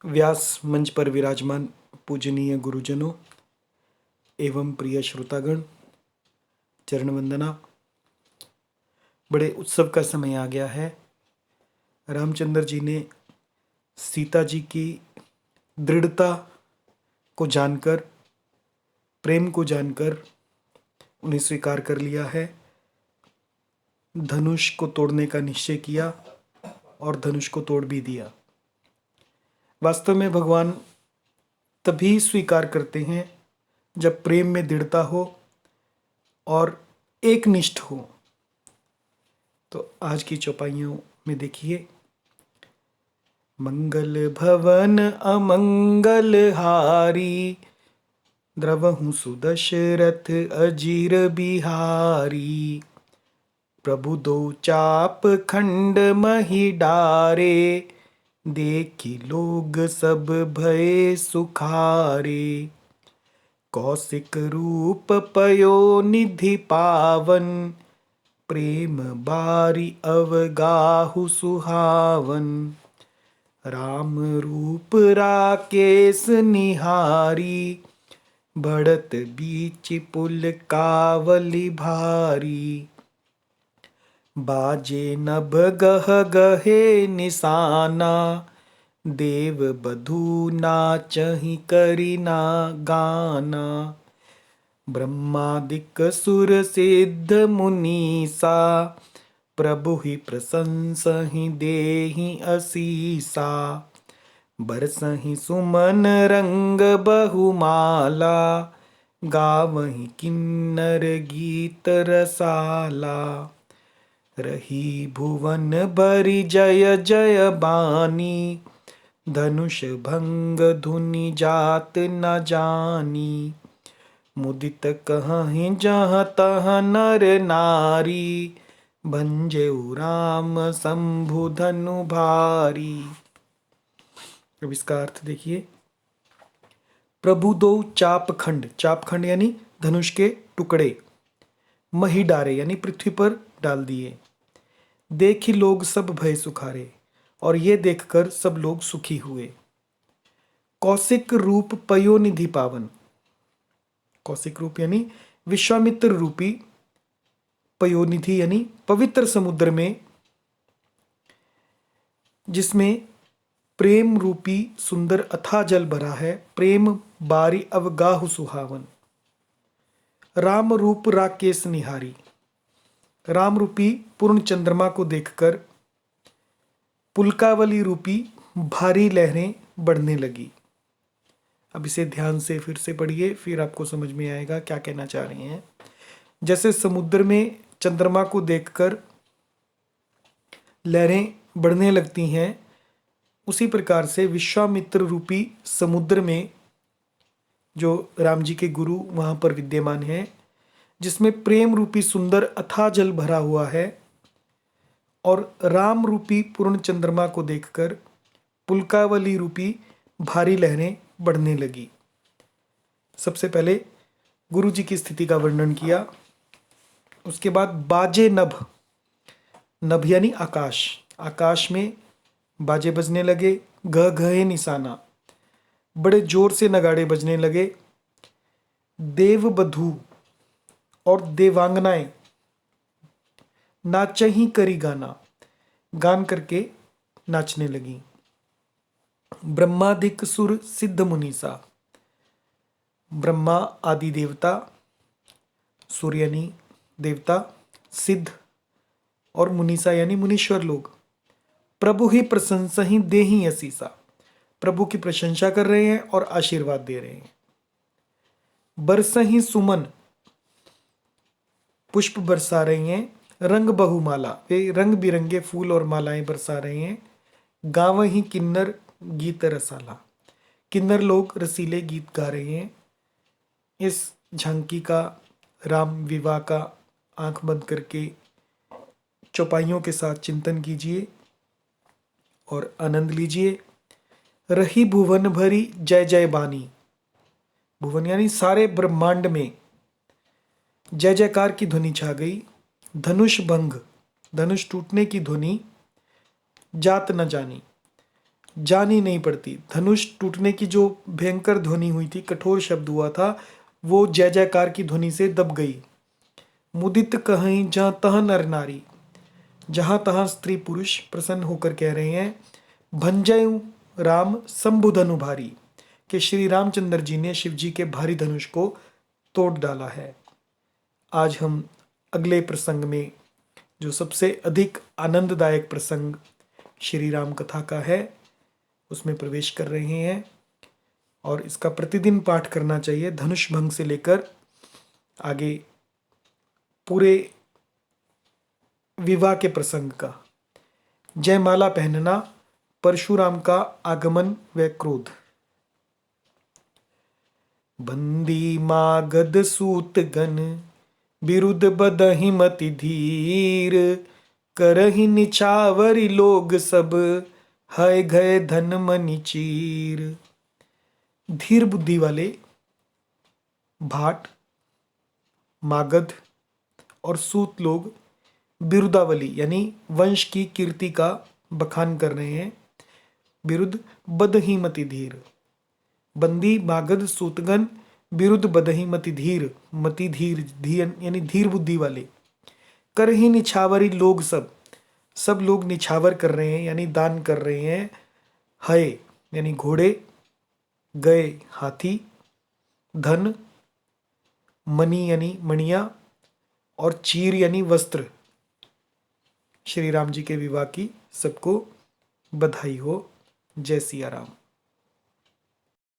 व्यास मंच पर विराजमान पूजनीय गुरुजनों एवं प्रिय श्रोतागण, चरण वंदना। बड़े उत्सव का समय आ गया है। रामचंद्र जी ने सीता जी की दृढ़ता को जानकर, प्रेम को जानकर उन्हें स्वीकार कर लिया है। धनुष को तोड़ने का निश्चय किया और धनुष को तोड़ भी दिया। वास्तव में भगवान तभी स्वीकार करते हैं जब प्रेम में दृढ़ता हो और एकनिष्ठ हो। तो आज की चौपाइयों में देखिए, मंगल भवन अमंगल हारी, द्रवहु सुदशरथ अजीर बिहारी। प्रभु दो चाप खंड मही डारे, देखी लोग सब भय सुखारे। कौशिक रूप पयो निधि पावन, प्रेम बारी अवगाहु सुहावन। राम रूप राकेश निहारी, बढ़त बीच पुल कावली भारी। बाजे नभ गह गहे निशाना, देव बधू नाचहि करिना गाना। ब्रह्मादिक सुर सिद्ध मुनीसा, प्रभु ही प्रशंसहि देहि असीसा। बरसहि सुमन रंग बहुमाला, गावहि किन्नर गीत रसाला। रही भुवन भरि जय जय बानी, धनुष भंग धुनि जात न जानी। मुदित कहहिं जहाँ तहाँ नर नारी, भंजऊ राम शंभु धनु भारी। अब इसका अर्थ देखिए। प्रभु दो चाप खंड, चाप खंड यानी धनुष के टुकड़े, मही डारे यानी पृथ्वी पर डाल दिए। देखी लोग सब भय सुखारे, और ये देखकर सब लोग सुखी हुए। कौशिक रूप पयोनिधि पावन, कौशिक रूप यानी विश्वामित्र रूपी, पयोनिधि यानी पवित्र समुद्र में, जिसमें प्रेम रूपी सुंदर अथाह जल भरा है। प्रेम बारी अवगाहु सुहावन। राम रूप राकेश निहारी, राम रूपी पूर्ण चंद्रमा को देखकर पुलकावली रूपी भारी लहरें बढ़ने लगी। अब इसे ध्यान से फिर से पढ़िए, फिर आपको समझ में आएगा क्या कहना चाह रहे हैं। जैसे समुद्र में चंद्रमा को देखकर लहरें बढ़ने लगती हैं, उसी प्रकार से विश्वामित्र रूपी समुद्र में जो राम जी के गुरु वहाँ पर विद्यमान हैं, जिसमें प्रेम रूपी सुंदर अथाह जल भरा हुआ है, और राम रूपी पूर्ण चंद्रमा को देखकर पुलकावली रूपी भारी लहरें बढ़ने लगी। सबसे पहले गुरु जी की स्थिति का वर्णन किया। उसके बाद बाजे नभ, नभ यानी आकाश, आकाश में बाजे बजने लगे। गह गहे निशाना, बड़े जोर से नगाड़े बजने लगे। देव बधू और देवांगनाएं नाचही करी गाना, गान करके नाचने लगी। ब्रह्मादिक सुर सिद्ध मुनीसा, ब्रह्मा आदि देवता, सूर्य यानी देवता, सिद्ध और मुनीसा यानी मुनीश्वर लोग, प्रभु ही प्रशंसा ही देहि असीसा, प्रभु की प्रशंसा कर रहे हैं और आशीर्वाद दे रहे हैं। बरसहि सुमन, पुष्प बरसा रही हैं। रंग बहुमाला, वे रंग बिरंगे फूल और मालाएं बरसा रहे हैं। गावहि किन्नर गीत रसाला, किन्नर लोग रसीले गीत गा रहे हैं। इस झांकी का, राम विवाह का आंख बंद करके चौपाइयों के साथ चिंतन कीजिए और आनंद लीजिए। रही भुवन भरी जय जय बानी, भुवन यानी सारे ब्रह्मांड में जय जयकार की ध्वनि छा गई। धनुष भंग, धनुष टूटने की ध्वनि जात न जानी, जानी नहीं पड़ती। धनुष टूटने की जो भयंकर ध्वनि हुई थी, कठोर शब्द हुआ था, वो जय जयकार की ध्वनि से दब गई। मुदित कहीं जहाँ तहाँ नर नारी, जहाँ तहाँ स्त्री पुरुष प्रसन्न होकर कह रहे हैं भंजयु राम शंभु धनु भारी, कि श्री रामचंद्र जी ने शिव जी के भारी धनुष को तोड़ डाला है। आज हम अगले प्रसंग में, जो सबसे अधिक आनंददायक प्रसंग श्री राम कथा का है, उसमें प्रवेश कर रहे हैं। और इसका प्रतिदिन पाठ करना चाहिए, धनुष भंग से लेकर आगे पूरे विवाह के प्रसंग का। जयमाला पहनना, परशुराम का आगमन व क्रोध। बंदी मागध सूत गण, बिरुद बदहि मति धीर, करहि निछावरि लोग सब, हय गए धन मनि चीर। धीर बुद्धि वाले भाट, मागध और सूत लोग बिरुदावली यानी वंश की कीर्ति का बखान कर रहे हैं। बिरुद बदहि मति धीर, बंदी मागध सूतगन बिरुद बदहि मति धीर, मति धीर धीर यानी धीर बुद्धि वाले। कर ही निछावरी लोग सब लोग निछावर कर रहे हैं यानी दान कर रहे हैं। हय यानी घोड़े, गए हाथी, धन, मणि यानी मणिया, और चीर यानी वस्त्र। श्री राम जी के विवाह की सबको बधाई हो। जय सिया राम।